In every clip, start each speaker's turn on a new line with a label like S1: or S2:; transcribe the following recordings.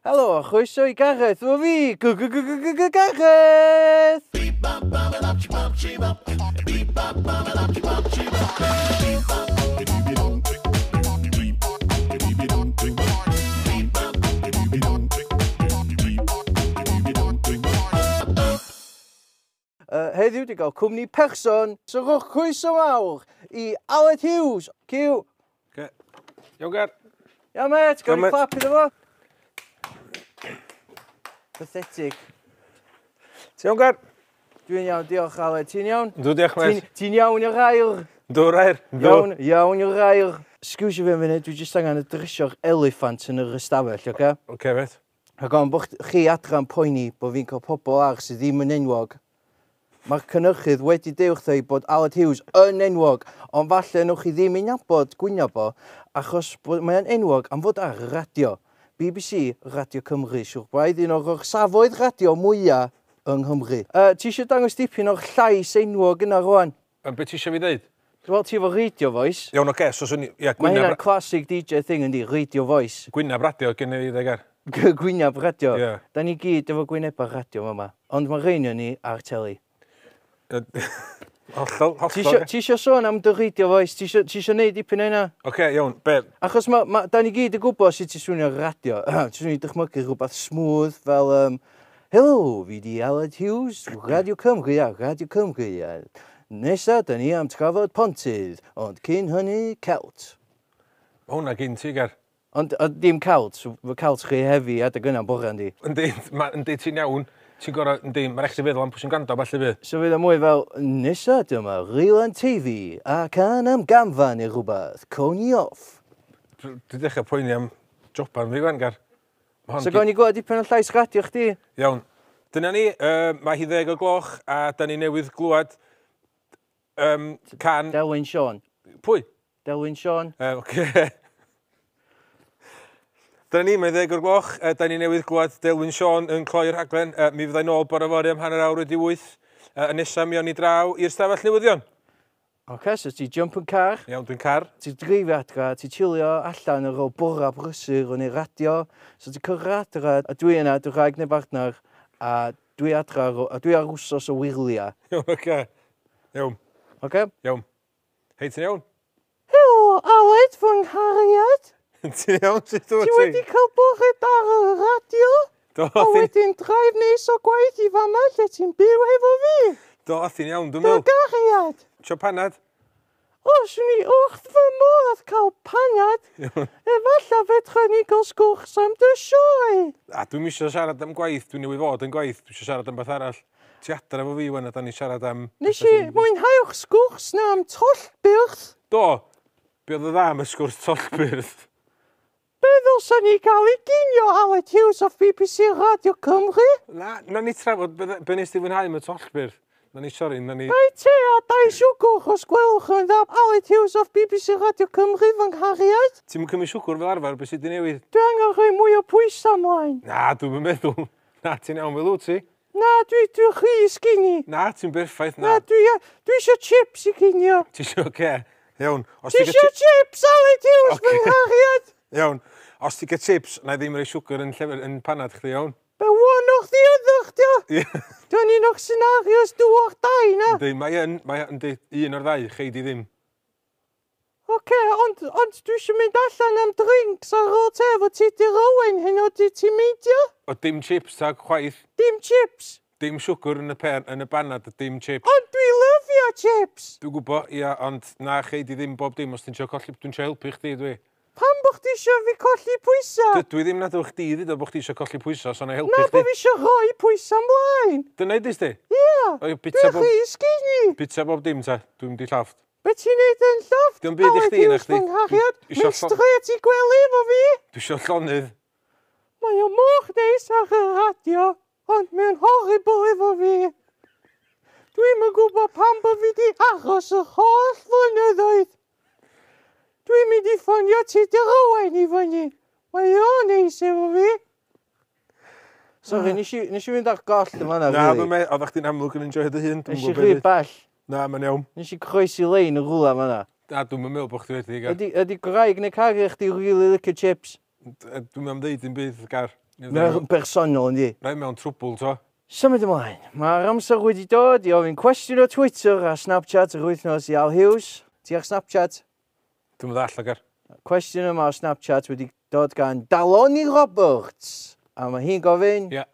S1: Helo, a chroeso I Gareth, efo fi, Gareth! Heddiw wedi cael cwmni person, so rwch chroeso mawr I Aled Hughes. Cyw.
S2: Okay. Iawn, Gar.
S1: Iawn, mate, gael ni clap iddo fo. Pathetic.
S2: Ti'n iawn, Gar?
S1: Dwi'n iawn, diolch Aled, ti'n iawn?
S2: Dw, diolch, mate.
S1: Ti'n iawn i'r air?
S2: Dw'r air.
S1: Iawn i'r air. Excuse fi munud, dwi jyst angen y drysio'r elephant yn yr ystafell, oce?
S2: Oce, mate.
S1: Ac o'n bod chi adran poeni bod fi'n cael pobl ar sydd ddim yn enwog. Mae'r cynhyrchydd wedi dewch ddweud bod Aled Hughes yn enwog, ond falle nwch chi ddim yn nabod gwyneb o, achos mae'n enwog am fod ar y radio. BBC, Radio Cymru, siwr braidd un o'r safoedd radio mwyaf yng Nghymru. Ti eisiau dangos dipyn o'r llais enwog yna rwan?
S2: Be ti eisiau fi ddeud?
S1: Wel, ti efo radio voice.
S2: Iawn, oce, so swn i...
S1: Mae hynna'n classic DJ thing yndi, radio voice.
S2: Gwyneb radio gen I ddeg ar.
S1: Gwyneb radio?
S2: Ie.
S1: Da ni gyd efo gwynebau radio yma, ond mae rhain yn ni ar teli.
S2: Hollol.
S1: Ti eisiau sôn am dy radio voice? Ti eisiau neud dipyn o hynna?
S2: Oce, iawn, be?
S1: Achos da ni gyd yn gwybod sut ti swnio radio. Ti swnio dychmygu rhywbeth smooth fel... Helo, fi di Aled Hughes, Radio Cymru a Radio Cymru. Nesa, da ni am trafod pontydd, ond cyn hynny, celt.
S2: Mae hwnna gyn ti, Gar.
S1: Ond dim celt, fy celt chi hefi adeg yna bore yndi.
S2: Yndi, ti'n iawn. Ti'n gorau, yndi, mae'n eich feddwl am pwy sy'n gando falle fi.
S1: So fydd y mwy fel, nesa dyma Rylan TV ac an am gamfan neu rhywbeth, coni off.
S2: Dwi'n dechrau poeni am joban fi, gwan, Gar.
S1: So gawn ni gweld dipyn o llais radio chdi?
S2: Iawn. Dyna ni, mae hi 10 o gloch a da ni newydd glwad can...
S1: Delwyn Sean.
S2: Pwy?
S1: Delwyn Sean.
S2: Oce. Dyna ni, mae 10 o'r gloch, da ni newydd glwad Delwyn Sean yn cloi'r rhaglen. Mi fyddai nôl bore fori am hanner awr wedi 8. Y nesaf mi o'n i draw i'r stafell newyddion.
S1: Oce, so ti jump yn car.
S2: Iawn, dwi'n car.
S1: Ti dreifio adra, ti chilio allan ar ôl bora brysur o'n ei radio. So ti cyrra adra, a dwi yna, dwi'n rhaid neu bartner, a dwi adra, a dwi ar wsos o wirlia.
S2: Iawn, oce. Iawn.
S1: Oce?
S2: Iawn. Hei, ti'n iawn?
S1: Helo, Aled, fy nghariad.
S2: Ti'n iawn, sut wyt ti?
S1: Ti wedi cael bwrdd ar y radio?
S2: Do,
S1: a wedyn draif nes o gwaith I fama lle ti'n byw hefo fi?
S2: Do, ti'n iawn, dwi'n meddwl.
S1: Dy gariad.
S2: Sio panad?
S1: O, swn I wrth fy modd cael panad. Efallai fedra ni gael sgwrs am dy sioe.
S2: A dwi'n eisiau siarad am gwaith, dwi'n newydd fod yn gwaith, dwi'n eisiau siarad am beth arall. Ti adra efo fi wan, a da ni siarad am...
S1: Nes I mwynhau'ch sgwrs na am tollbyrth?
S2: Do, be oedd y dda am y sgwrs tollbyrth?
S1: Be ddylsa ni gael I ginio Aled Hughes of BBC Radio Cymru?
S2: Na ni trafod, be nes ti fwynhau am y tollbyrth? Na ni, sori, na ni...
S1: Dau te a dau siwgwch os gwelwch yn dda Aled Hughes of BBC Radio Cymru fy nghariad.
S2: Ti'n mynd cymryd siwgwr fel arfer, beth sydd wedi newid?
S1: Dwi angen rhoi mwy o pwysau ymlaen.
S2: Na, dwi'n meddwl. Na, ti'n iawn fel wyt ti?
S1: Na, dwi'n rhy skinny.
S2: Na, ti'n berffaith,
S1: na. Dwi eisiau chips I ginio.
S2: Ti eisiau, oce. Iawn.
S1: Ti eisiau chips, Aled Hughes fy nghariad?
S2: Iawn. Os ti gael chips, na I ddim rhoi siwgr yn panad chdi, iawn.
S1: Be wan o'ch di ydych, dio? Dwi'n un o'ch scenarios dŵoch dau, na?
S2: Ynddi, mae un o'r ddau, chei di ddim.
S1: Oce, ond dwi eisiau mynd allan am drinks ar ôl te, fo ti di Rowen hyn o di ti meidio?
S2: O dim chips ag chwaith.
S1: Dim chips?
S2: Dim siwgr yn y banad, dim chips.
S1: Ond dwi lyfio chips.
S2: Dwi'n gwybod, ia, ond na chei di ddim bob dim, os ti'n dwi'n helpu chdi, dwi.
S1: Pam bod chdi eisiau fi colli pwysau?
S2: Dwi ddim nad yw'ch di ddweud bod chdi eisiau colli pwysau, so na helpu
S1: chdi. Na, bod fi eisiau rhoi pwysau ymlaen.
S2: Dyna i ddys di?
S1: Ie, dwi'n rhy skinny.
S2: Pizza bob dim ta, dwi'n di llafft.
S1: Be ti'n neud yn llafft?
S2: Dwi'n byd I chdi na chdi.
S1: Mynd stret I gwely efo fi.
S2: Dwi eisiau llonydd.
S1: Mae o moch neis ar y radio, ond mae'n horrible efo fi. Dwi'n yn gwybod pam bod fi di aros y holl flynyddoedd. Dwi'n mynd I ffonio ti dy Rowen I fyny. Mae o neis efo fi. Sorry, nes I fynd ar goll yma na,
S2: really? Na, oeddech chdi'n amlwg yn enjoy dy hun.
S1: Nes I rhy bell.
S2: Na, mae'n iawn.
S1: Nes I croesi lein y rwla yma na.
S2: Na, dwi'n meddwl bod chdi wedi, Gar.
S1: Ydy Gwraeg neu Cari chdi really licio chips?
S2: Dwi'n meddwl am ddeud yn bydd, Gar.
S1: Mae'n bersonol yndi.
S2: Rai mewn trwbl, to.
S1: Symud ymlaen. Mae'r amser wedi dod i ofyn cwestiwn o Twitter a Snapchat yr wythnos i Al Hughes. Diolch Snapchat.
S2: Dwi'n meddwl allan.
S1: Cwestiwn yma o Snapchat wedi dod gan Daloni Roberts. A mae hi'n gofyn...
S2: Ie.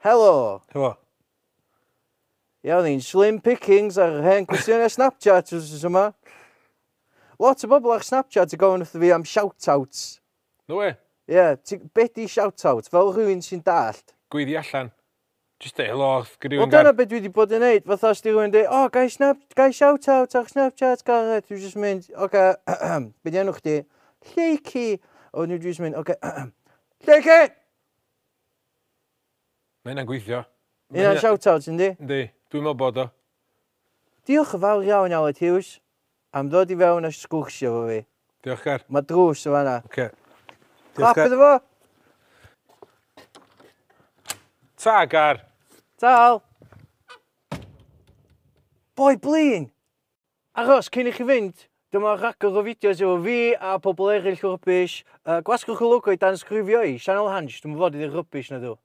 S1: Helo.
S2: Helo.
S1: Iawn ni'n slim pickings ar hen cwestiynau Snapchat wrth yma. Lot o bobl ar Snapchat yn gofyn wrth fi am shout-outs.
S2: No we?
S1: Ie, be di shout-out? Fel rhywun sy'n dallt.
S2: Gweiddi allan. Just e, helo, gyda
S1: Wel, dyna beth dwi wedi bod yn neud. Fatha os di rhywun dweud, o, gai shout-out ar Snapchat, Gareth. Dwi'n just mynd, oce, be di enw chdi? Lleiki. O, dwi'n just mynd, oce, Lleiki!
S2: Mae hynna'n gweithio.
S1: Unna'n shout-out, yndi?
S2: Yndi, dwi'n meddwl bod o.
S1: Diolch yn fawr iawn, Aled Hughes, am ddod i fewn a sgwrsio fo fi.
S2: Diolch, Gar.
S1: Mae drws o fanna.
S2: Oce.
S1: Clap iddo fo.
S2: Ta, Gar.
S1: Tal. Boi blin. Achos, cyn i chi fynd, dyma rhagor o fideos efo fi a pobl eraill o rybys. Gwasgwch y logo i dan sgrifio i, Channel Hans, dwi'n fod i'r rybys na dw.